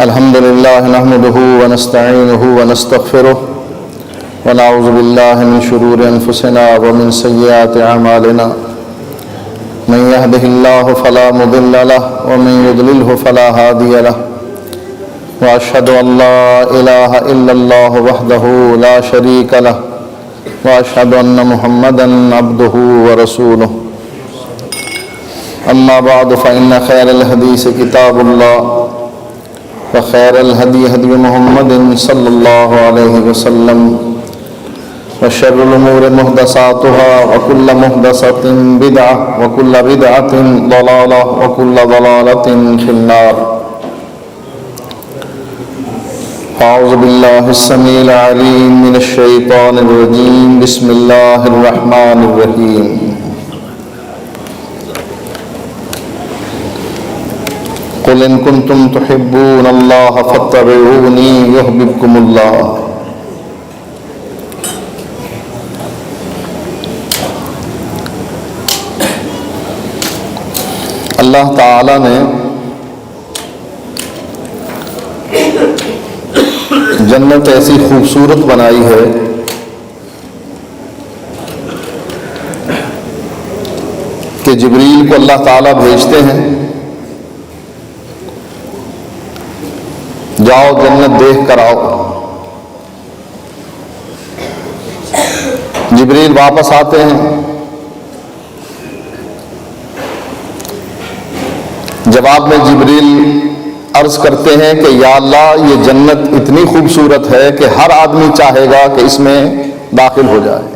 الحمد لله نحمده ونستعينه ونستغفره ونعوذ بالله من شرور أنفسنا ومن سيئات أعمالنا من يهده الله فلا مضل له ومن يضلله فلا هادي له وأشهد أن لا إله إلا الله وحده لا شريك له وأشهد أن محمدا عبده ورسوله أما بعد فإن خير الحديث كتاب الله وخير الهدي هدي محمد صلى الله عليه وسلم وشر الأمور محدثاتها وكل محدثة بدعة وكل بدعة ضلالة وكل ضلالة في النار. أعوذ بالله السميع العليم من الشيطان الرجيم. بسم الله الرحمن الرحيم. قل إن كنتم تحبون الله فاتبعوني يحببكم الله. اللہ تعالی نے جنت ایسی خوبصورت بنائی ہے کہ جبریل کو اللہ تعالی بھیجتے ہیں، جاؤ جنت دیکھ کر آؤ. جبریل واپس آتے ہیں، جواب میں جبریل عرض کرتے ہیں کہ یا اللہ یہ جنت اتنی خوبصورت ہے کہ ہر آدمی چاہے گا کہ اس میں داخل ہو جائے.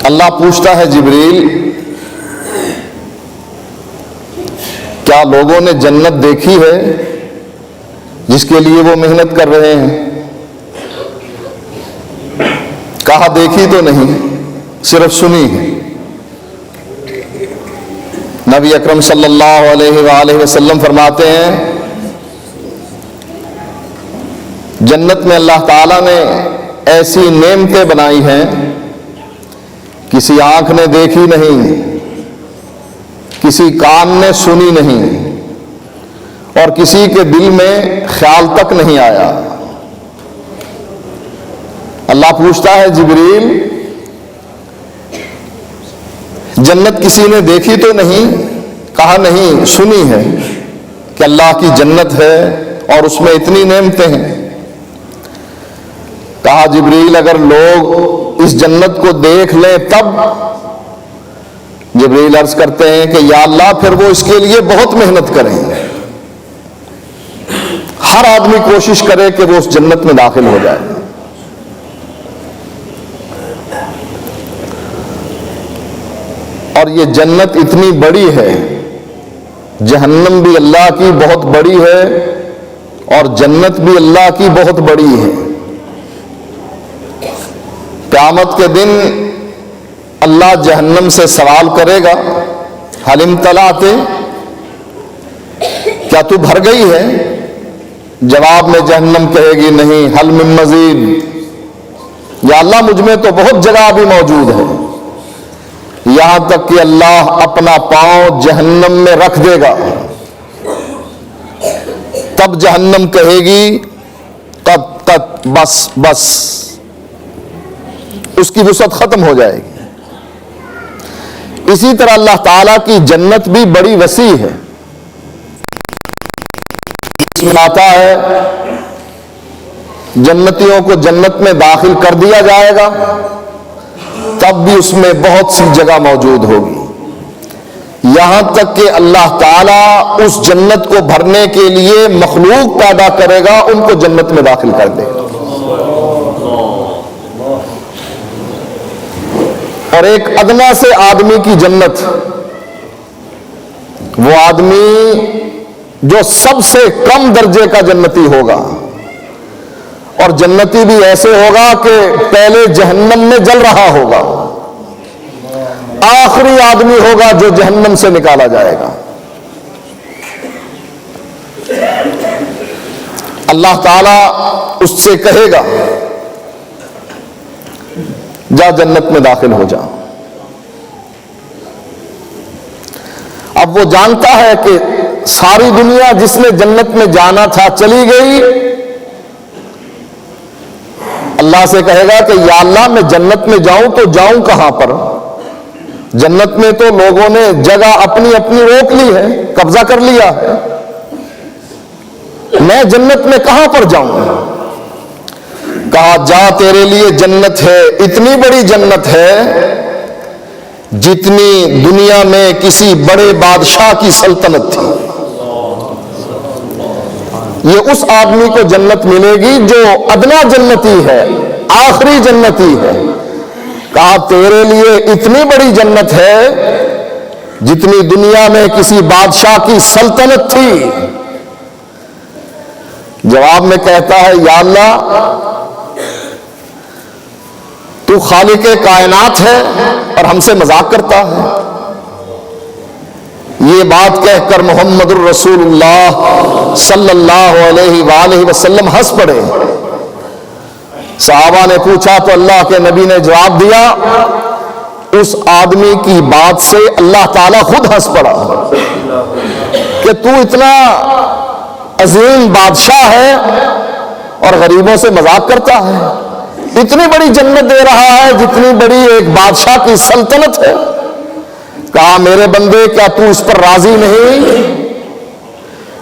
اللہ پوچھتا ہے جبریل کیا لوگوں نے جنت دیکھی ہے جس کے لیے وہ محنت کر رہے ہیں؟ کہا دیکھی تو نہیں، صرف سنی ہے. نبی اکرم صلی اللہ علیہ وآلہ وسلم فرماتے ہیں جنت میں اللہ تعالیٰ نے ایسی نعمتیں بنائی ہیں کسی آنکھ نے دیکھی نہیں، کسی کان نے سنی نہیں اور کسی کے دل میں خیال تک نہیں آیا. اللہ پوچھتا ہے جبریل جنت کسی نے دیکھی تو نہیں؟ کہا نہیں، سنی ہے کہ اللہ کی جنت ہے اور اس میں اتنی نعمتیں ہیں. کہا جبریل اگر لوگ اس جنت کو دیکھ لیں تب؟ جبریل عرض کرتے ہیں کہ یا اللہ پھر وہ اس کے لیے بہت محنت کریں، ہر آدمی کوشش کرے کہ وہ اس جنت میں داخل ہو جائے. اور یہ جنت اتنی بڑی ہے، جہنم بھی اللہ کی بہت بڑی ہے اور جنت بھی اللہ کی بہت بڑی ہے. قیامت کے دن اللہ جہنم سے سوال کرے گا حل امتلأت، کیا تو بھر گئی ہے؟ جواب میں جہنم کہے گی نہیں، حل من مزید، یا اللہ مجھ میں تو بہت جگہ بھی موجود ہے. یہاں تک کہ اللہ اپنا پاؤں جہنم میں رکھ دے گا، تب جہنم کہے گی تب تک بس بس، اس کی وسعت ختم ہو جائے گی. اسی طرح اللہ تعالیٰ کی جنت بھی بڑی وسیع ہے. اس میں آتا ہے جنتیوں کو جنت میں داخل کر دیا جائے گا تب بھی اس میں بہت سی جگہ موجود ہوگی، یہاں تک کہ اللہ تعالیٰ اس جنت کو بھرنے کے لیے مخلوق پیدا کرے گا، ان کو جنت میں داخل کر دے گا. اور ایک ادنا سے آدمی کی جنت، وہ آدمی جو سب سے کم درجے کا جنتی ہوگا، اور جنتی بھی ایسے ہوگا کہ پہلے جہنم میں جل رہا ہوگا، آخری آدمی ہوگا جو جہنم سے نکالا جائے گا. اللہ تعالیٰ اس سے کہے گا جا جنت میں داخل ہو جا. اب وہ جانتا ہے کہ ساری دنیا جس نے جنت میں جانا تھا چلی گئی، اللہ سے کہے گا کہ یا اللہ میں جنت میں جاؤں تو جاؤں کہاں پر؟ جنت میں تو لوگوں نے جگہ اپنی اپنی روک لی ہے، قبضہ کر لیا ہے، میں جنت میں کہاں پر جاؤں؟ کہا جا تیرے لیے جنت ہے، اتنی بڑی جنت ہے جتنی دنیا میں کسی بڑے بادشاہ کی سلطنت تھی۔ یہ اس آدمی کو جنت ملے گی جو ادنا جنتی ہے، آخری جنتی ہے۔ کہا تیرے لیے اتنی بڑی جنت ہے جتنی دنیا میں کسی بادشاہ کی سلطنت تھی۔ جواب میں کہتا ہے یا اللہ تو خالق کائنات ہے اور ہم سے مذاق کرتا ہے۔ یہ بات کہہ کر محمد الرسول اللہ صلی اللہ علیہ وآلہ وسلم ہنس پڑے۔ صحابہ نے پوچھا تو اللہ کے نبی نے جواب دیا، اس آدمی کی بات سے اللہ تعالیٰ خود ہنس پڑا کہ تو اتنا عظیم بادشاہ ہے اور غریبوں سے مذاق کرتا ہے، اتنی بڑی جنت دے رہا ہے جتنی بڑی ایک بادشاہ کی سلطنت ہے۔ کہا میرے بندے کیا تو اس پر راضی نہیں؟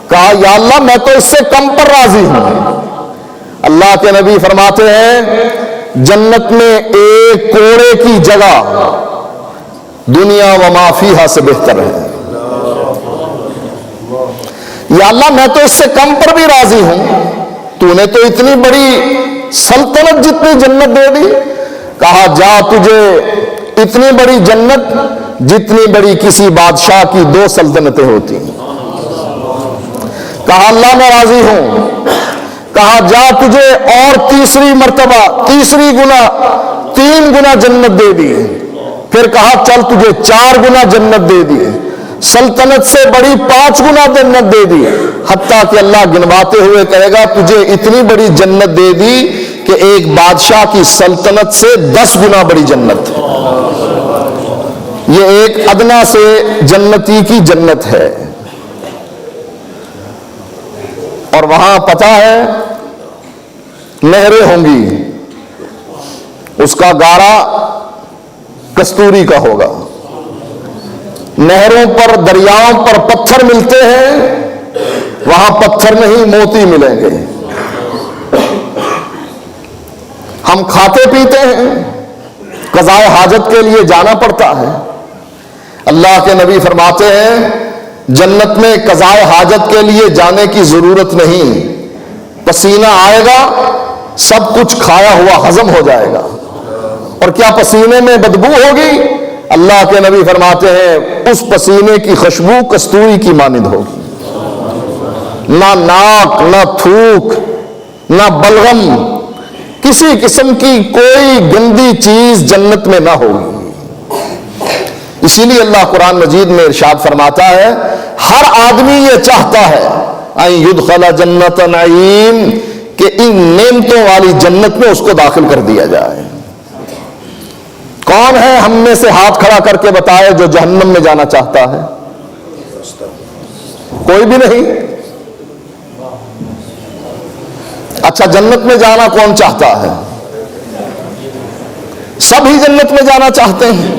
کہا یا اللہ میں تو اس سے کم پر راضی ہوں۔ اللہ کے نبی فرماتے ہیں جنت میں ایک کوڑے کی جگہ دنیا و ما فیہا سے بہتر ہے۔ یا اللہ میں تو اس سے کم پر بھی راضی ہوں، تو نے تو اتنی بڑی سلطنت جتنی جنت دے دی۔ کہا جا تجھے اتنی بڑی جنت جتنی بڑی کسی بادشاہ کی 2 سلطنتیں ہوتی ہیں۔ کہا اللہ میں راضی ہوں۔ کہا جا تجھے اور تیسری مرتبہ 3 گنا جنت دے دی۔ پھر کہا چل تجھے 4 گنا جنت دے دی، سلطنت سے بڑی 5 گنا جنت دے دی، حتیٰ کہ اللہ گنواتے ہوئے کہے گا تجھے اتنی بڑی جنت دے دی کہ ایک بادشاہ کی سلطنت سے 10 گنا بڑی جنت ہے۔ یہ ایک ادنا سے جنتی کی جنت ہے، اور وہاں پتہ ہے نہریں ہوں گی، اس کا گارا کستوری کا ہوگا، نہروں پر دریاؤں پر پتھر ملتے ہیں، وہاں پتھر نہیں موتی ملیں گے۔ ہم کھاتے پیتے ہیں، قضاء حاجت کے لیے جانا پڑتا ہے۔ اللہ کے نبی فرماتے ہیں جنت میں قضاء حاجت کے لیے جانے کی ضرورت نہیں، پسینہ آئے گا سب کچھ کھایا ہوا ہضم ہو جائے گا۔ اور کیا پسینے میں بدبو ہوگی؟ اللہ کے نبی فرماتے ہیں اس پسینے کی خوشبو کستوری کی مانند ہوگی، نہ ناک نہ تھوک نہ بلغم، کسی قسم کی کوئی گندی چیز جنت میں نہ ہوگی۔ اسی لیے اللہ قرآن مجید میں ارشاد فرماتا ہے ہر آدمی یہ چاہتا ہے ان یدخل جنت نعیم، کہ ان نعمتوں والی جنت میں اس کو داخل کر دیا جائے۔ کون ہے ہم میں سے ہاتھ کھڑا کر کے بتائے جو جہنم میں جانا چاہتا ہے؟ کوئی بھی نہیں۔ اچھا جنت میں جانا کون چاہتا ہے؟ سب ہی جنت میں جانا چاہتے ہیں۔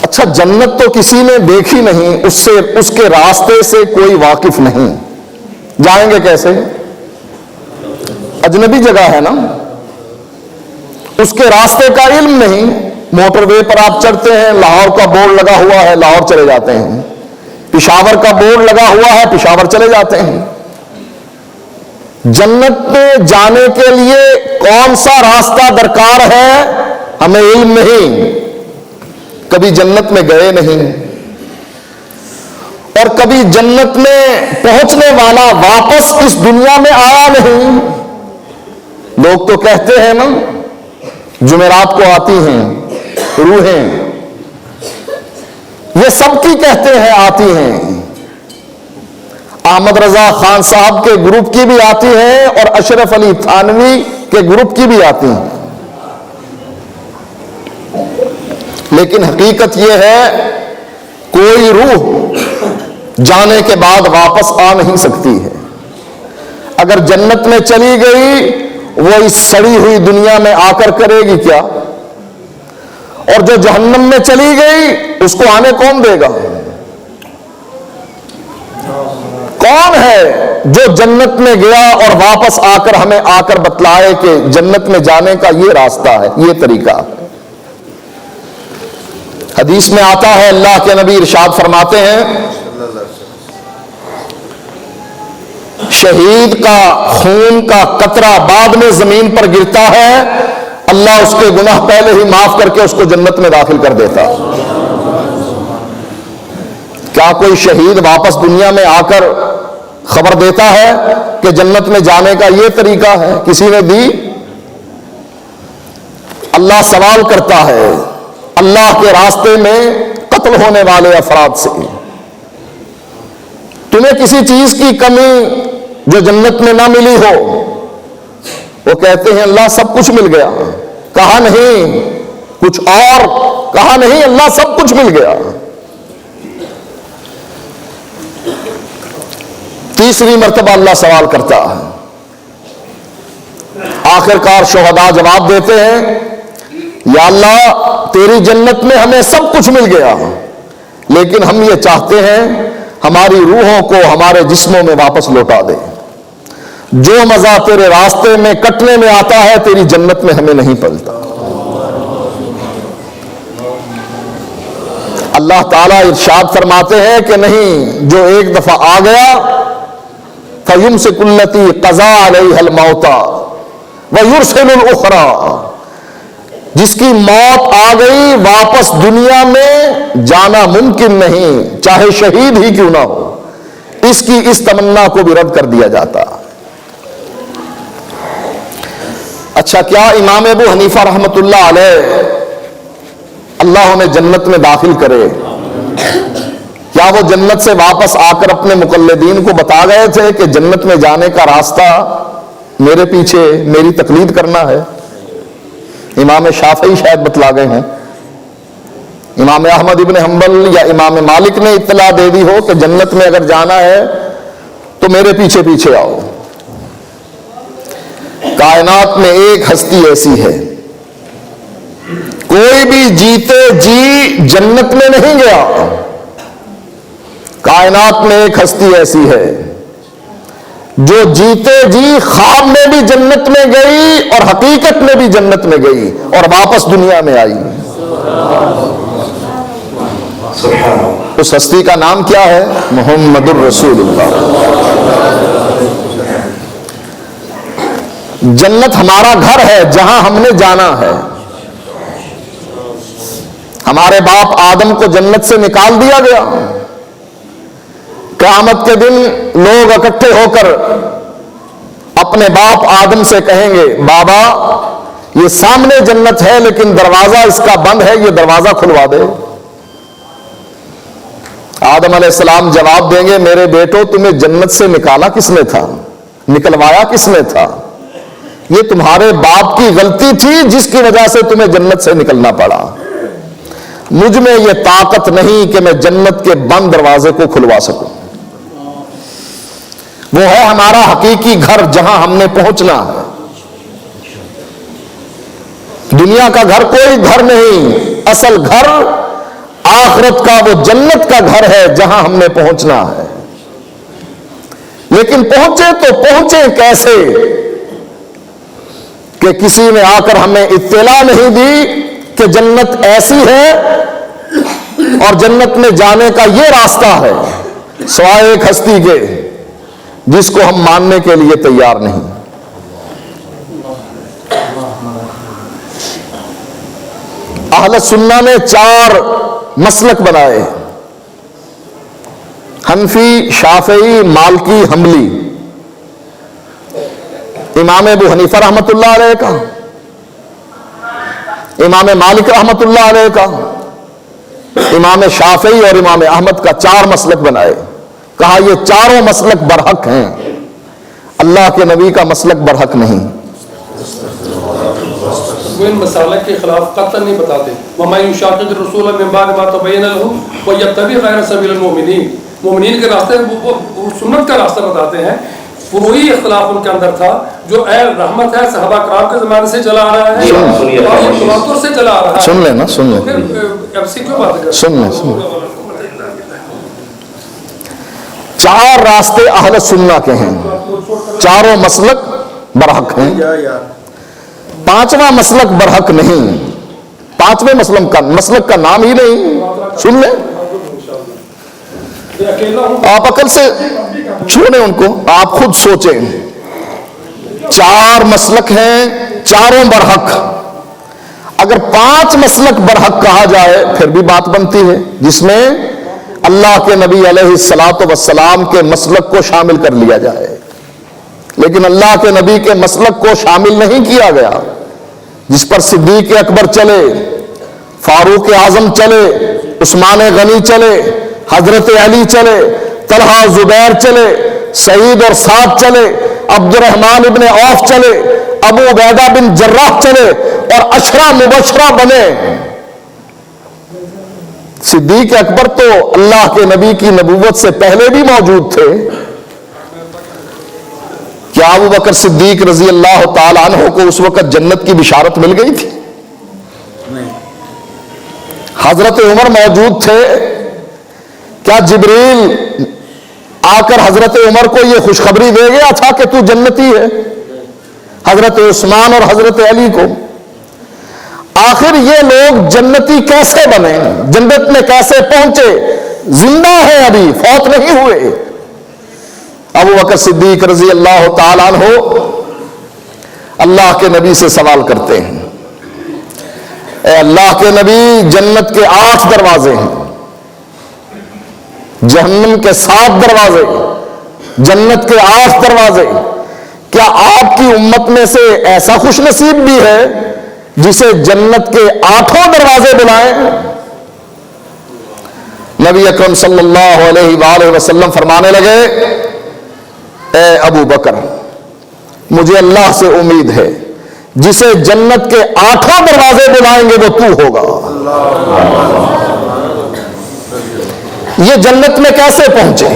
اچھا جنت تو کسی نے دیکھی نہیں، اس کے راستے سے کوئی واقف نہیں، جائیں گے کیسے؟ اجنبی جگہ ہے نا، اس کے راستے کا علم نہیں۔ موٹر وے پر آپ چڑھتے ہیں، لاہور کا بورڈ لگا ہوا ہے، لاہور چلے جاتے ہیں، پشاور کا بورڈ لگا ہوا ہے، پشاور چلے جاتے ہیں۔ جنت میں جانے کے لیے کون سا راستہ درکار ہے ہمیں علم نہیں، کبھی جنت میں گئے نہیں، اور کبھی جنت میں پہنچنے والا واپس اس دنیا میں آیا نہیں۔ لوگ تو کہتے ہیں نا جمعرات کو آتی ہیں روحیں، یہ سب کی کہتے ہیں آتی ہیں، احمد رضا خان صاحب کے گروپ کی بھی آتی ہیں اور اشرف علی تھانوی کے گروپ کی بھی آتی ہیں۔ لیکن حقیقت یہ ہے کوئی روح جانے کے بعد واپس آ نہیں سکتی ہے. اگر جنت میں چلی گئی وہ اس سڑی ہوئی دنیا میں آ کر کرے گی کیا؟ اور جو جہنم میں چلی گئی اس کو آنے کون دے گا؟ کون ہے جو جنت میں گیا اور واپس آ کر ہمیں آ کر بتلائے کہ جنت میں جانے کا یہ راستہ ہے، یہ طریقہ ہے؟ حدیث میں آتا ہے، اللہ کے نبی ارشاد فرماتے ہیں شہید کا خون کا قطرہ بعد میں زمین پر گرتا ہے، اللہ اس کے گناہ پہلے ہی معاف کر کے اس کو جنت میں داخل کر دیتا. کیا کوئی شہید واپس دنیا میں آ کر خبر دیتا ہے کہ جنت میں جانے کا یہ طریقہ ہے؟ کسی نے دی؟ اللہ سوال کرتا ہے اللہ کے راستے میں قتل ہونے والے افراد سے، تمہیں کسی چیز کی کمی جو جنت میں نہ ملی ہو؟ وہ کہتے ہیں اللہ سب کچھ مل گیا. کہا نہیں کچھ اور، کہا نہیں اللہ سب کچھ مل گیا. تیسری مرتبہ اللہ سوال کرتا ہے. آخر کار شہداء جواب دیتے ہیں یا اللہ تیری جنت میں ہمیں سب کچھ مل گیا، لیکن ہم یہ چاہتے ہیں ہماری روحوں کو ہمارے جسموں میں واپس لوٹا دے. جو مزہ تیرے راستے میں کٹنے میں آتا ہے تیری جنت میں ہمیں نہیں پلتا. اللہ تعالیٰ ارشاد فرماتے ہیں کہ نہیں، جو ایک دفعہ آ گیا فَيُمْسِكُ الَّتِي قَضَىٰ عَلَيْهَا الْمَوْتَ وَيُرْسِلُ الْأُخْرَىٰ، جس کی موت آ گئی واپس دنیا میں جانا ممکن نہیں، چاہے شہید ہی کیوں نہ ہو، اس کی اس تمنا کو بھی رد کر دیا جاتا. اچھا، کیا امام ابو حنیفہ رحمت اللہ علیہ اللہ انہیں جنت میں داخل کرے، کیا وہ جنت سے واپس آ کر اپنے مقلدین کو بتا گئے تھے کہ جنت میں جانے کا راستہ میرے پیچھے میری تقلید کرنا ہے؟ امام شافعی شاید بتلا گئے ہیں، امام احمد ابن حنبل یا امام مالک نے اطلاع دے دی ہو کہ جنت میں اگر جانا ہے تو میرے پیچھے پیچھے آؤ. کائنات میں ایک ہستی ایسی ہے، کوئی بھی جیتے جی جنت میں نہیں گیا. کائنات میں ایک ہستی ایسی ہے جو جیتے جی خواب میں بھی جنت میں گئی اور حقیقت میں بھی جنت میں گئی اور واپس دنیا میں آئی. اس ہستی کا نام کیا ہے؟ محمد الرسول اللہ. جنت ہمارا گھر ہے جہاں ہم نے جانا ہے. ہمارے باپ آدم کو جنت سے نکال دیا گیا. قیامت کے دن لوگ اکٹھے ہو کر اپنے باپ آدم سے کہیں گے بابا یہ سامنے جنت ہے لیکن دروازہ اس کا بند ہے، یہ دروازہ کھلوا دے. آدم علیہ السلام جواب دیں گے میرے بیٹو تمہیں جنت سے نکالا کس نے تھا، نکلوایا کس نے تھا؟ یہ تمہارے باپ کی غلطی تھی جس کی وجہ سے تمہیں جنت سے نکلنا پڑا. مجھ میں یہ طاقت نہیں کہ میں جنت کے بند دروازے کو کھلوا سکوں. وہ ہے ہمارا حقیقی گھر جہاں ہم نے پہنچنا ہے. دنیا کا گھر کوئی گھر نہیں، اصل گھر آخرت کا وہ جنت کا گھر ہے جہاں ہم نے پہنچنا ہے. لیکن پہنچے تو پہنچے کیسے کہ کسی نے آ کر ہمیں اطلاع نہیں دی کہ جنت ایسی ہے اور جنت میں جانے کا یہ راستہ ہے، سوائے ایک ہستی کے جس کو ہم ماننے کے لیے تیار نہیں. اہل سنہ نے 4 مسلک بنائے، حنفی، شافعی، مالکی، حنبلی. امام ابو حنیفہ رحمت اللہ علیہ کا، امام مالک رحمت اللہ علیہ کا، امام شافعی اور امام احمد کا 4 مسلک بنائے. کہا یہ چاروں مسلک برحق ہیں، اللہ کے نبی کا مسلک برحق نہیں. وہ ان مسالک کے خلاف قطعا نہیں بتاتے. وَمَن يُشَاقِقِ الرَّسُولَ مِن بَعْدِ مَا تَبَيَّنَ لَهُ وَيَتَّبِعْ غَيْرَ سَبِيلِ الْمُؤْمِنِينَ. مومنین کے راستے وہ سنت کا راستہ بتاتے ہیں. فروعی اختلاف ان کے اندر تھا جو اے رحمت ہے صحابہ کرام کے زمانے سے چلا آ رہا ہے اور یہ تواتر سے چلا آ رہا ہے. سن لیں نا، سن لیں، پھر اب سے کیوں بات کریں؟ سن لیں. چار راستے اہل سنہ کے ہیں، چاروں مسلک برحق ہیں، پانچواں مسلک برحق نہیں. پانچویں مسلک کا نام ہی نہیں. سن لیں، آپ عقل سے چھوڑیں ان کو، آپ خود سوچیں. چار مسلک ہیں، چاروں برحق. اگر پانچ مسلک برحق کہا جائے پھر بھی بات بنتی ہے، جس میں اللہ کے نبی علیہ الصلاۃ والسلام کے مسلک کو شامل کر لیا جائے. لیکن اللہ کے نبی کے مسلک کو شامل نہیں کیا گیا، جس پر صدیق اکبر چلے، فاروق اعظم چلے، عثمان غنی چلے، حضرت علی چلے، طلحہ زبیر چلے، سعید اور سعد چلے، عبد الرحمن ابن عوف چلے، ابو عبیدہ بن جراح چلے اور عشرہ مبشرہ بنے. صدیق اکبر تو اللہ کے نبی کی نبوت سے پہلے بھی موجود تھے. کیا ابو بکر صدیق رضی اللہ تعالی عنہ کو اس وقت جنت کی بشارت مل گئی تھی؟ حضرت عمر موجود تھے. کیا جبریل آ کر حضرت عمر کو یہ خوشخبری دے گیا تھا کہ تو جنتی ہے؟ حضرت عثمان اور حضرت علی کو. آخر یہ لوگ جنتی کیسے بنے؟ جنت میں کیسے پہنچے؟ زندہ ہیں، ابھی فوت نہیں ہوئے. ابو بکر صدیق رضی اللہ تعالیٰ عنہ اللہ کے نبی سے سوال کرتے ہیں، اے اللہ کے نبی، جنت کے 8 دروازے ہیں، جہنم کے 7 دروازے، جنت کے 8 دروازے. کیا آپ کی امت میں سے ایسا خوش نصیب بھی ہے جسے جنت کے 8 دروازے بلائیں؟ نبی اکرم صلی اللہ علیہ وآلہ وسلم فرمانے لگے، اے ابو بکر، مجھے اللہ سے امید ہے جسے جنت کے 8 دروازے بلائیں گے وہ تو ہوگا. یہ جنت میں کیسے پہنچے؟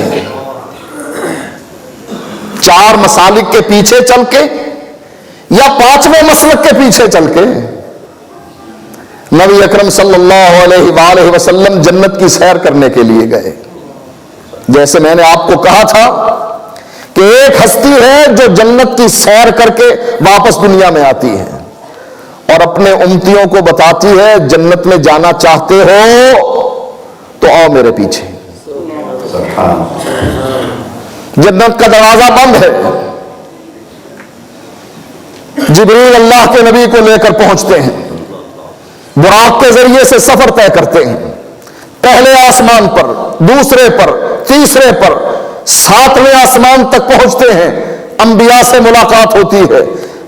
4 مسالک کے پیچھے چل کے یا 5ویں مسلک کے پیچھے چل کے؟ نبی اکرم صلی اللہ علیہ وآلہ وسلم جنت کی سیر کرنے کے لیے گئے. جیسے میں نے آپ کو کہا تھا کہ ایک ہستی ہے جو جنت کی سیر کر کے واپس دنیا میں آتی ہے اور اپنے امتیوں کو بتاتی ہے جنت میں جانا چاہتے ہو تو آؤ میرے پیچھے. جنت کا دروازہ بند ہے. جبریل اللہ کے نبی کو لے کر پہنچتے ہیں، براق کے ذریعے سے سفر طے کرتے ہیں. پہلے آسمان پر، دوسرے پر، تیسرے پر، 7ویں آسمان تک پہنچتے ہیں. انبیاء سے ملاقات ہوتی ہے.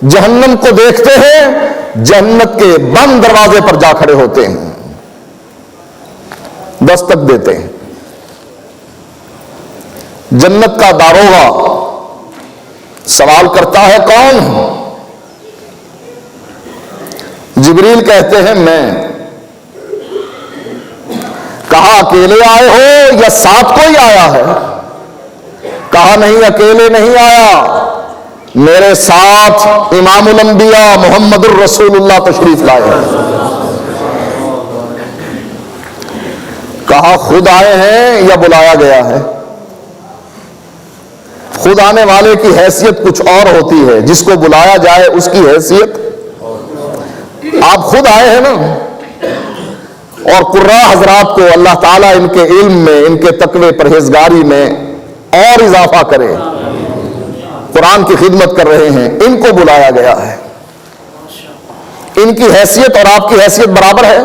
جہنم کو دیکھتے ہیں، جنت کے بند دروازے پر جا کھڑے ہوتے ہیں، دستک دیتے ہیں. جنت کا داروغہ سوال کرتا ہے، کون؟ جبریل کہتے ہیں میں. کہا اکیلے آئے ہو یا ساتھ کوئی آیا ہے؟ کہا نہیں، اکیلے نہیں آیا، میرے ساتھ امام الانبیاء محمد الرسول اللہ تشریف لائے ہیں. کہا خود آئے ہیں یا بلایا گیا ہے؟ خود آنے والے کی حیثیت کچھ اور ہوتی ہے، جس کو بلایا جائے اس کی حیثیت. آپ خود آئے ہیں نا. اور قراء حضرات کو اللہ تعالیٰ ان کے علم میں، ان کے تقوی پرہیزگاری میں اور اضافہ کرے. قرآن کی خدمت کر رہے ہیں، ان کو بلایا گیا ہے. ان کی حیثیت اور آپ کی حیثیت برابر ہے؟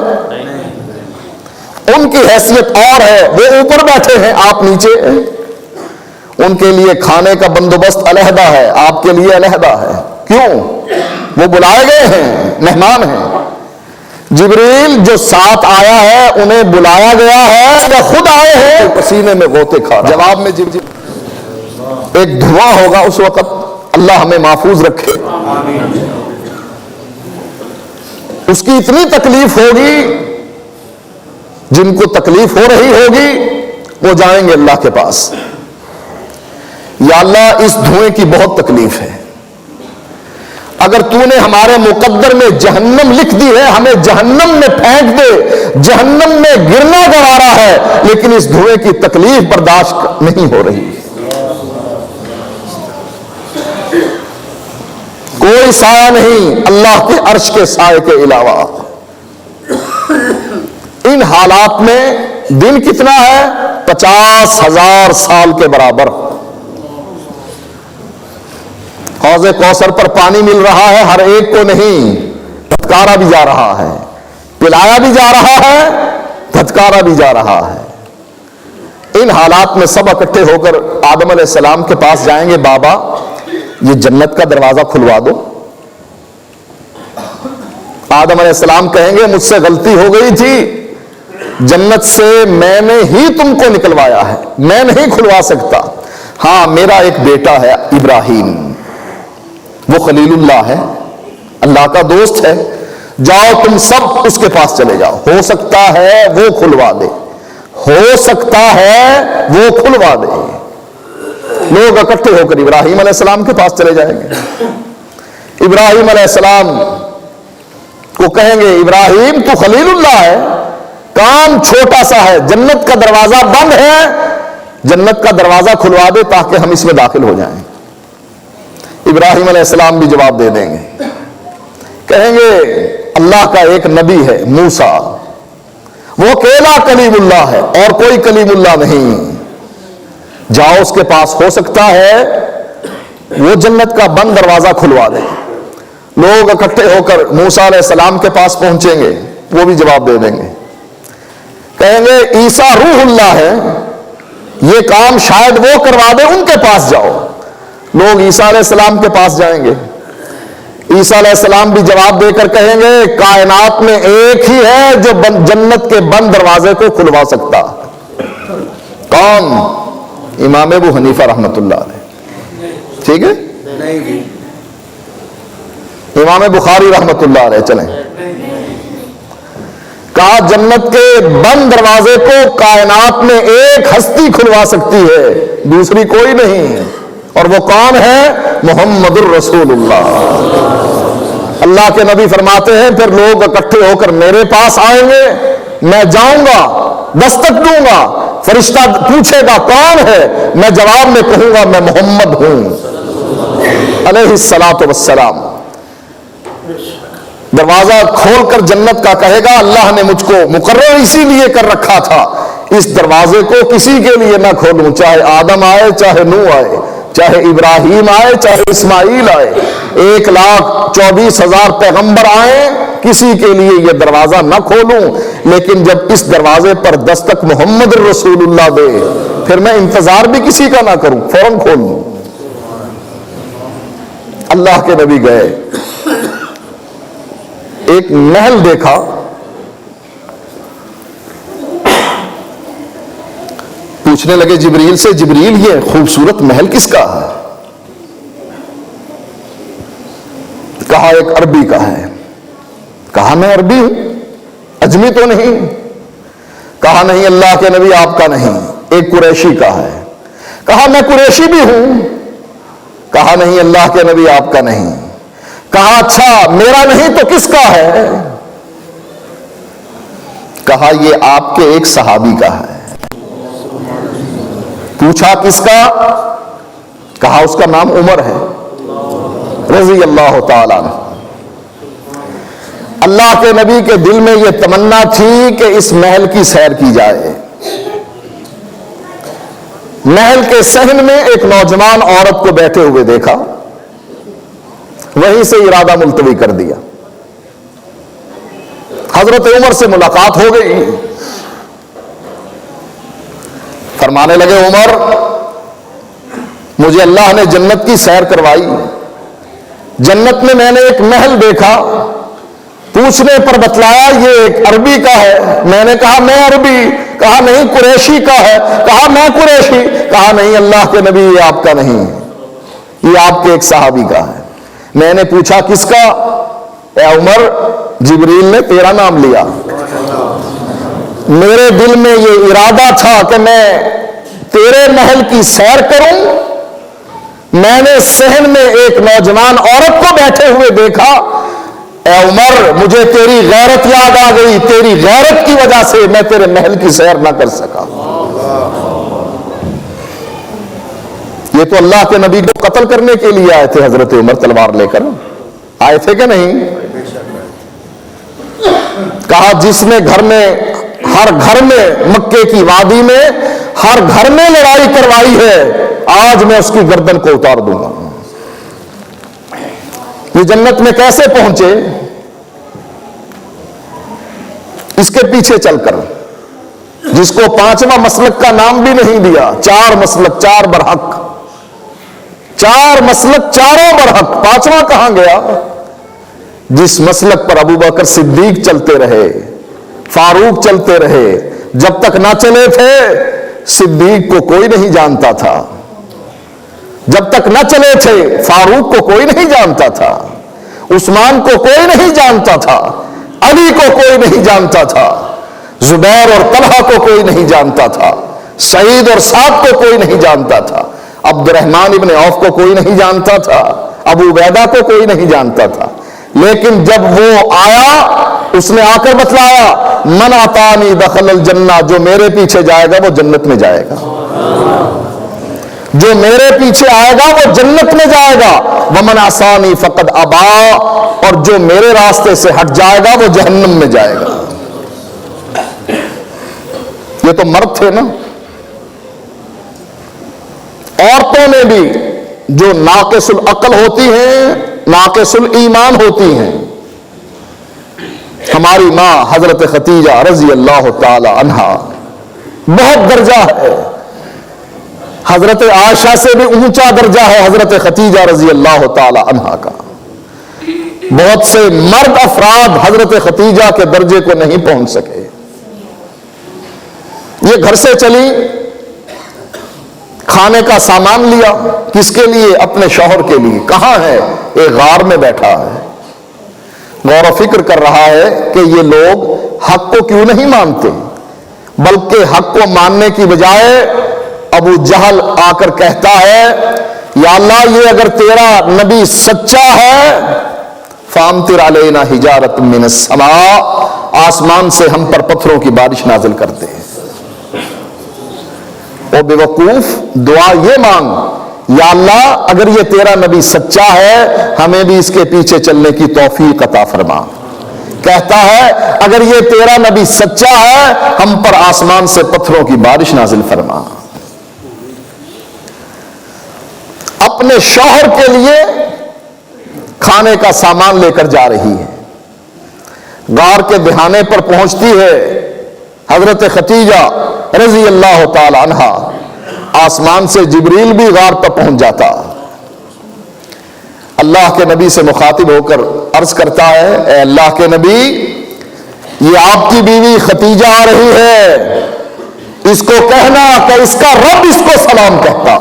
ان کی حیثیت اور ہے، وہ اوپر بیٹھے ہیں، آپ نیچے. ان کے لیے کھانے کا بندوبست علیحدہ ہے، آپ کے لیے علیحدہ ہے. کیوں؟ وہ بلائے گئے ہیں، مہمان ہیں. جبریل جو ساتھ آیا ہے انہیں بلایا گیا ہے یا خود آئے ہیں؟ پسینے میں غوطے کھا رہا. جواب میں ایک دھواں ہوگا اس وقت. اللہ ہمیں محفوظ رکھے. اس کی اتنی تکلیف ہوگی، جن کو تکلیف ہو رہی ہوگی وہ جائیں گے اللہ کے پاس، یا اللہ اس دھوئیں کی بہت تکلیف ہے، اگر تو نے ہمارے مقدر میں جہنم لکھ دی ہے، ہمیں جہنم میں پھینک دے، جہنم میں گرنا گوارا ہے، لیکن اس دھوئیں کی تکلیف برداشت نہیں ہو رہی۔ کوئی سایہ نہیں اللہ کے عرش کے سائے کے علاوہ۔ ان حالات میں دن کتنا ہے؟ 50,000 سال کے برابر۔ حوض کوثر پر پانی مل رہا ہے، ہر ایک کو نہیں، دھتکارا بھی جا رہا ہے، پلایا بھی جا رہا ہے، دھتکارا بھی جا رہا ہے۔ ان حالات میں سب اکٹھے ہو کر آدم علیہ السلام کے پاس جائیں گے، بابا یہ جنت کا دروازہ کھلوا دو۔ آدم علیہ السلام کہیں گے مجھ سے غلطی ہو گئی تھی، جنت سے میں نے ہی تم کو نکلوایا ہے، میں نہیں کھلوا سکتا۔ ہاں میرا ایک بیٹا ہے ابراہیم، وہ خلیل اللہ ہے، اللہ کا دوست ہے، جاؤ تم سب اس کے پاس چلے جاؤ، ہو سکتا ہے وہ کھلوا دے، ہو سکتا ہے وہ کھلوا دے۔ لوگ اکٹھے ہو کر ابراہیم علیہ السلام کے پاس چلے جائیں گے۔ ابراہیم علیہ السلام کو کہیں گے ابراہیم تو خلیل اللہ ہے، کام چھوٹا سا ہے، جنت کا دروازہ بند ہے، جنت کا دروازہ کھلوا دے تاکہ ہم اس میں داخل ہو جائیں۔ ابراہیم علیہ السلام بھی جواب دے دیں گے، کہیں گے اللہ کا ایک نبی ہے موسیٰ، وہ اکیلا کلیم اللہ ہے اور کوئی کلیم اللہ نہیں، جاؤ اس کے پاس، ہو سکتا ہے وہ جنت کا بند دروازہ کھلوا دے۔ لوگ اکٹھے ہو کر موسیٰ علیہ السلام کے پاس پہنچیں گے، وہ بھی جواب دے دیں گے، کہیں گے عیسیٰ روح اللہ ہے، یہ کام شاید وہ کروا دے، ان کے پاس جاؤ۔ لوگ عیسیٰ علیہ السلام کے پاس جائیں گے، عیسیٰ علیہ السلام بھی جواب دے کر کہیں گے کائنات میں ایک ہی ہے جو جنت کے بند دروازے کو کھلوا سکتا۔ کون؟ امام ابو حنیفہ رحمۃ اللہ علیہ، ٹھیک ہے، امام بخاری رحمۃ اللہ علیہ، چلیں۔ کہا جنت کے بند دروازے کو کائنات میں ایک ہستی کھلوا سکتی ہے، دوسری کوئی نہیں، اور وہ کون ہے؟ محمد الرسول اللہ۔ اللہ کے نبی فرماتے ہیں پھر لوگ اکٹھے ہو کر میرے پاس آئیں گے، میں جاؤں گا، دستک دوں گا، فرشتہ پوچھے گا کون ہے، میں جواب میں کہوں گا میں محمد ہوں علیہ الصلاۃ والسلام۔ دروازہ کھول کر جنت کا کہے گا اللہ نے مجھ کو مقرر اسی لیے کر رکھا تھا، اس دروازے کو کسی کے لیے نہ کھولوں، چاہے آدم آئے، چاہے نوح آئے، چاہے ابراہیم آئے، چاہے اسماعیل آئے، 1,24,000 پیغمبر آئے، کسی کے لیے یہ دروازہ نہ کھولوں، لیکن جب اس دروازے پر دستک محمد الرسول اللہ دے پھر میں انتظار بھی کسی کا نہ کروں، فوراً کھول لوں۔ اللہ کے نبی گئے، ایک محل دیکھا، پوچھنے لگے جبریل سے، جبریل یہ خوبصورت محل کس کا ہے؟ کہا ایک عربی کا ہے۔ کہا میں عربی ہوں، اجمی تو نہیں؟ کہا نہیں اللہ کے نبی آپ کا نہیں، ایک قریشی کا ہے۔ کہا میں قریشی بھی ہوں۔ کہا نہیں اللہ کے نبی آپ کا نہیں۔ کہا اچھا میرا نہیں تو کس کا ہے؟ کہا یہ آپ کے ایک صحابی کا ہے۔ پوچھا کس کا؟ کہا اس کا نام عمر ہے رضی اللہ تعالیٰ عنہ۔ اللہ کے نبی کے دل میں یہ تمنا تھی کہ اس محل کی سیر کی جائے۔ محل کے صحن میں ایک نوجوان عورت کو بیٹھے ہوئے دیکھا، وہیں سے ارادہ ملتوی کر دیا۔ حضرت عمر سے ملاقات ہو گئی، فرمانے لگے عمر مجھے اللہ نے جنت کی سیر کروائی، جنت میں میں نے ایک محل دیکھا، پوچھنے پر بتلایا یہ ایک عربی کا ہے۔ میں نے کہا میں عربی، کہا نہیں قریشی کا ہے، کہا میں قریشی، کہا نہیں اللہ کے نبی یہ آپ کا نہیں، یہ آپ کے ایک صحابی کا ہے۔ میں نے پوچھا کس کا؟ اے عمر جبریل نے تیرا نام لیا. میرے دل میں یہ ارادہ تھا کہ میں تیرے محل کی سیر کروں. میں نے صحن میں ایک نوجوان عورت کو بیٹھے ہوئے دیکھا. اے عمر, مجھے تیری غیرت یاد آ گئی. تیری غیرت کی وجہ سے میں تیرے محل کی سیر نہ کر سکا. یہ تو اللہ کے نبی کو قتل کرنے کے لیے آئے تھے حضرت عمر, تلوار لے کر آئے تھے کہ نہیں؟ کہا جس نے ہر گھر میں مکے کی وادی میں ہر گھر میں لڑائی کروائی ہے, آج میں اس کی گردن کو اتار دوں گا. یہ جنت میں کیسے پہنچے؟ اس کے پیچھے چل کر, جس کو 5واں مسلک کا نام بھی نہیں دیا. 4 مسلک 4 برحق, 4 مسلک چاروں برحق, 5واں کہاں گیا؟ جس مسلک پر ابو بکر صدیق چلتے رہے, فاروق چلتے رہے, جب تک نہ چلے تھے صدیق کو کوئی نہیں جانتا تھا. جب تک نہ چلے تھے فاروق کو کوئی نہیں جانتا تھا, عثمان کو کوئی نہیں جانتا تھا, علی کو کوئی نہیں جانتا تھا, زبیر اور طلحہ کو کوئی نہیں جانتا تھا, سعید اور سعد کو کوئی نہیں جانتا تھا, عبد الرحمن ابن عوف کو کوئی نہیں جانتا تھا, ابو عبیدہ کو کوئی نہیں جانتا تھا. لیکن جب وہ آیا, اس نے آ کر بتلایا, من اطانی دخل الجنہ, جو میرے پیچھے جائے گا وہ جنت میں جائے گا. جو میرے پیچھے آئے گا وہ جنت میں جائے گا. ومن عصانی فقد ابا, اور جو میرے راستے سے ہٹ جائے گا وہ جہنم میں جائے گا. یہ تو مرد تھے نا. عورتوں میں بھی جو ناقص العقل ہوتی ہیں, ناقص الایمان ہوتی ہیں. ہماری ماں حضرت خدیجہ رضی اللہ تعالی عنہا, بہت درجہ ہے. حضرت عائشہ سے بھی اونچا درجہ ہے حضرت خدیجہ رضی اللہ تعالی عنہا کا. بہت سے مرد افراد حضرت خدیجہ کے درجے کو نہیں پہنچ سکے. یہ گھر سے چلی, کھانے کا سامان لیا. کس کے لیے؟ اپنے شوہر کے لیے. کہاں ہے؟ ایک غار میں بیٹھا ہے, غور و فکر کر رہا ہے کہ یہ لوگ حق کو کیوں نہیں مانتے, بلکہ حق کو ماننے کی بجائے ابو جہل آ کر کہتا ہے, یا اللہ یہ اگر تیرا نبی سچا ہے فامطر علینا حجارۃ من السماء, آسمان سے ہم پر پتھروں کی بارش نازل کرتے ہیں. او بے وقوف, دعا یہ مانگ, یا اللہ اگر یہ تیرا نبی سچا ہے ہمیں بھی اس کے پیچھے چلنے کی توفیق عطا فرما. کہتا ہے اگر یہ تیرا نبی سچا ہے ہم پر آسمان سے پتھروں کی بارش نازل فرما. اپنے شوہر کے لیے کھانے کا سامان لے کر جا رہی ہے. غار کے دہانے پر پہنچتی ہے حضرت خدیجہ رضی اللہ تعالی عنہا. آسمان سے جبریل بھی غار پر پہنچ جاتا. اللہ کے نبی سے مخاطب ہو کر عرض کرتا ہے, اے اللہ کے نبی, یہ آپ کی بیوی خدیجہ آ رہی ہے, اس کو کہنا کہ اس کا رب اس کو سلام کہتا.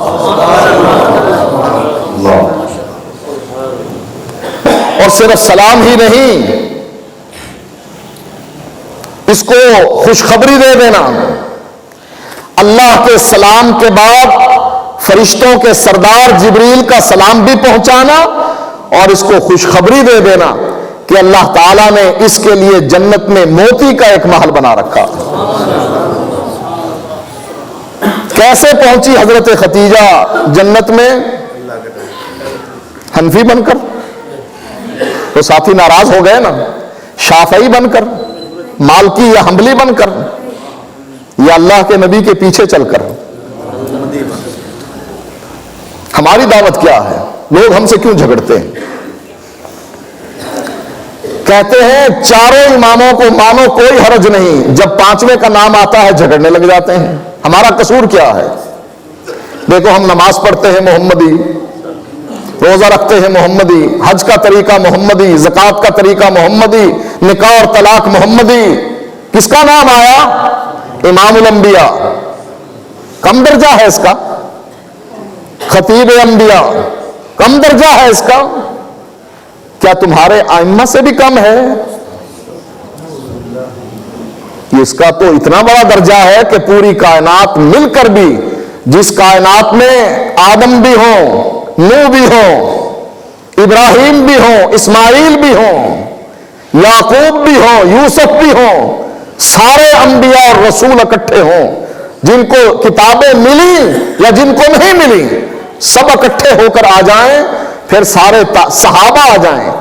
اور صرف سلام ہی نہیں, اس کو خوشخبری دے دینا. اللہ کے سلام کے بعد فرشتوں کے سردار جبریل کا سلام بھی پہنچانا, اور اس کو خوشخبری دے دینا کہ اللہ تعالیٰ نے اس کے لیے جنت میں موتی کا ایک محل بنا رکھا. کیسے پہنچی حضرت خدیجہ جنت میں؟ حنفی بن کر. تو ساتھی ناراض ہو گئے نا. شافعی بن کر, مالکی یا حنبلی بن کر, یا اللہ کے نبی کے پیچھے چل کر. ہماری دعوت کیا ہے؟ لوگ ہم سے کیوں جھگڑتے ہیں؟ کہتے ہیں چاروں اماموں کو مانو کوئی حرج نہیں, جب 5ویں کا نام آتا ہے جھگڑنے لگ جاتے ہیں. ہمارا قصور کیا ہے؟ دیکھو ہم نماز پڑھتے ہیں محمدی, روزہ رکھتے ہیں محمدی, حج کا طریقہ محمدی, زکوٰۃ کا طریقہ محمدی, نکاح اور طلاق محمدی. کس کا نام آیا؟ امام الانبیاء. کم درجہ ہے اس کا. خطیب انبیاء کم درجہ ہے اس کا. کیا تمہارے ائمہ سے بھی کم ہے؟ اس کا تو اتنا بڑا درجہ ہے کہ پوری کائنات مل کر بھی، جس کائنات میں آدم بھی ہوں، نوح بھی ہوں، ابراہیم بھی ہوں، اسماعیل بھی ہوں، یعقوب بھی ہوں، یوسف بھی ہوں، سارے انبیاء اور رسول اکٹھے ہوں، جن کو کتابیں ملی یا جن کو نہیں ملی، سب اکٹھے ہو کر آ جائیں، پھر سارے صحابہ آ جائیں،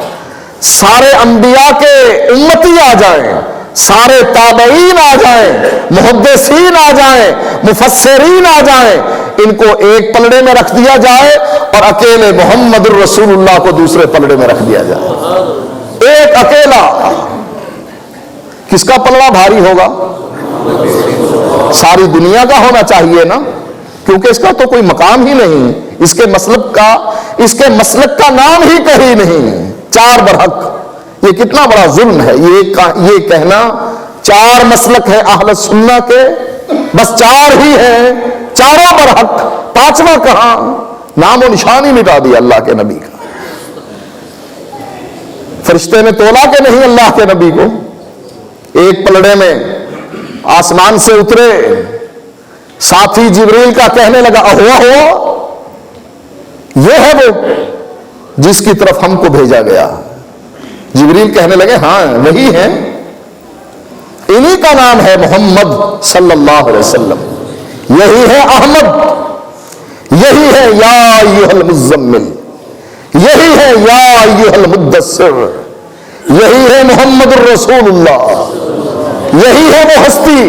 سارے انبیاء کے امتی آ جائیں، سارے تابعین آ جائیں، محدثین آ جائیں، مفسرین آ جائیں، ان کو ایک پلڑے میں رکھ دیا جائے اور اکیلے محمد الرسول اللہ کو دوسرے پلڑے میں رکھ دیا جائے، ایک اکیلا، کس کا پلڑا بھاری ہوگا؟ ساری دنیا کا ہونا چاہیے نا، کیونکہ اس کا تو کوئی مقام ہی نہیں، اس کے مسلک کا نام ہی کہیں نہیں، چار برحق۔ یہ کتنا بڑا ظلم ہے یہ کہنا، چار مسلک ہے اہل سنہ کے، بس چار ہی ہیں، چاروں برحق، پانچواں کہاں؟ نام و نشان ہی مٹا دیا اللہ کے نبی کا۔ فرشتے نے تولا کہ نہیں اللہ کے نبی کو؟ ایک پلڑے میں آسمان سے اترے، ساتھی جبریل کا کہنے لگا ہوا یہ ہے وہ جس کی طرف ہم کو بھیجا گیا۔ جبریل کہنے لگے ہاں وہی ہے، انہی کا نام ہے محمد صلی اللہ علیہ وسلم، یہی ہے احمد، یہی ہے یا ایھا المزمل، یہی ہے یا ایھا المدثر، یہی ہے محمد الرسول اللہ، یہی ہے وہ ہستی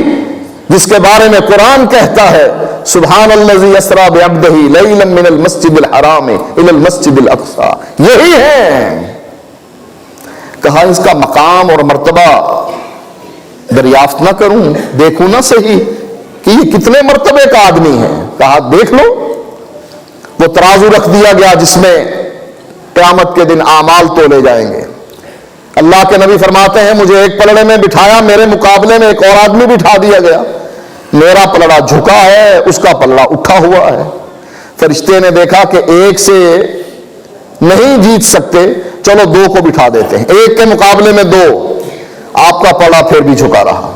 جس کے بارے میں قرآن کہتا ہے سبحان الذی اسریٰ بعبدہ لیلا من المسجد الحرام الی المسجد الاقصی، یہی ہے۔ کہا اس کا مقام اور مرتبہ دریافت نہ کروں، دیکھوں نہ صحیح کہ یہ کتنے مرتبے کا آدمی ہے؟ کہا دیکھ لو۔ وہ ترازو رکھ دیا گیا جس میں قیامت کے دن اعمال تولے جائیں گے۔ اللہ کے نبی فرماتے ہیں مجھے ایک پلڑے میں بٹھایا، میرے مقابلے میں ایک اور آدمی بٹھا دیا گیا، میرا پلڑا جھکا ہے، اس کا پلڑا اٹھا ہوا ہے۔ فرشتے نے دیکھا کہ ایک سے نہیں جیت سکتے، چلو دو کو بٹھا دیتے ہیں، ایک کے مقابلے میں دو، آپ کا پلڑا پھر بھی جھکا رہا۔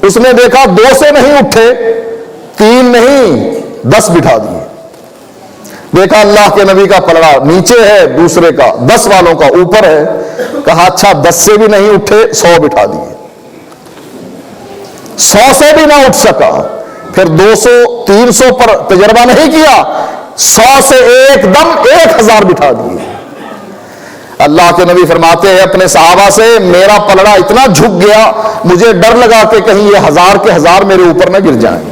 اس نے دیکھا دو سے نہیں اٹھے، تین نہیں 10 بٹھا دیے۔ دیکھا اللہ کے نبی کا پلڑا نیچے ہے، دوسرے کا 10 والوں کا اوپر ہے، کہا اچھا 10 سے بھی نہیں اٹھے، 100 بٹھا دیے۔ 100 سے بھی نہ اٹھ سکا، پھر 200 300 پر تجربہ نہیں کیا، 100 سے ایک دم 1000 بٹھا دیے۔ اللہ کے نبی فرماتے ہیں اپنے صحابہ سے میرا پلڑا اتنا جھک گیا، مجھے ڈر لگا کہ کہیں یہ 1000 کے 1000 میرے اوپر نہ گر جائیں۔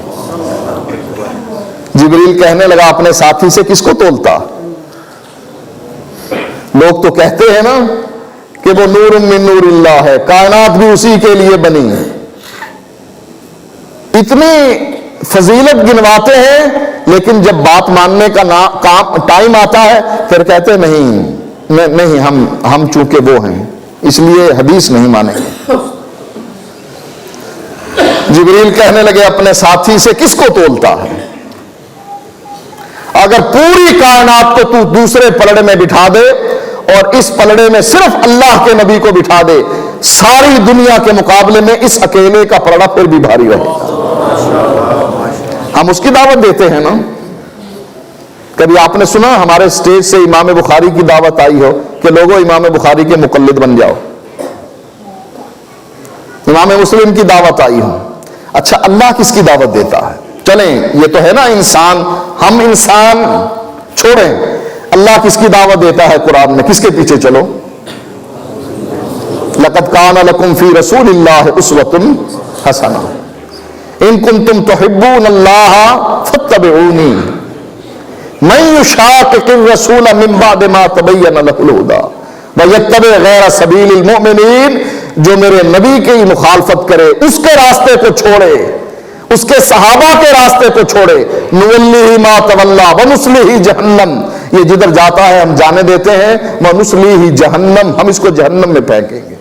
جبریل کہنے لگا اپنے ساتھی سے کس کو تولتا؟ لوگ تو کہتے ہیں نا کہ وہ نور من نور اللہ ہے، کائنات بھی اسی کے لیے بنی ہے، اتنی فضیلت گنواتے ہیں، لیکن جب بات ماننے کا ٹائم آتا ہے پھر کہتے نہیں ہم چونکہ وہ ہیں اس لیے حدیث نہیں مانیں گے۔ جبریل کہنے لگے اپنے ساتھی سے کس کو تولتا ہے؟ اگر پوری کائنات کو تو دوسرے پلڑے میں بٹھا دے اور اس پلڑے میں صرف اللہ کے نبی کو بٹھا دے، ساری دنیا کے مقابلے میں اس اکیلے کا پلڑا پھر بھی بھاری رہے گا۔ ہم اس کی دعوت دیتے ہیں نا۔ کبھی آپ نے سنا ہمارے سٹیج سے امام بخاری کی دعوت آئی ہو کہ لوگوں امام بخاری کے مقلد بن جاؤ؟ امام مسلم کی دعوت آئی ہو؟ اچھا اللہ کس کی دعوت دیتا ہے؟ چلیں یہ تو ہے نا انسان، ہم انسان چھوڑیں، اللہ کس کی دعوت دیتا ہے قرآن میں؟ کس کے پیچھے چلو؟ لقد کان لکم فی رسول اللہ اسوۃ حسنہ ان کنتم تحبون اللہ فاتبعونی من یشاقق الرسول من بعد ما تبین له الہدی ویتبع غیر سبیل المؤمنین، جو میرے نبی کی مخالفت کرے، اس کے راستے کو چھوڑے، اس کے صحابہ کے راستے کو چھوڑے، نولیہ ما تولی ونصلیہ جہنم، یہ جدھر جاتا ہے ہم جانے دیتے ہیں، ونصلیہ جہنم، ہم اس کو جہنم میں پھینکیں گے۔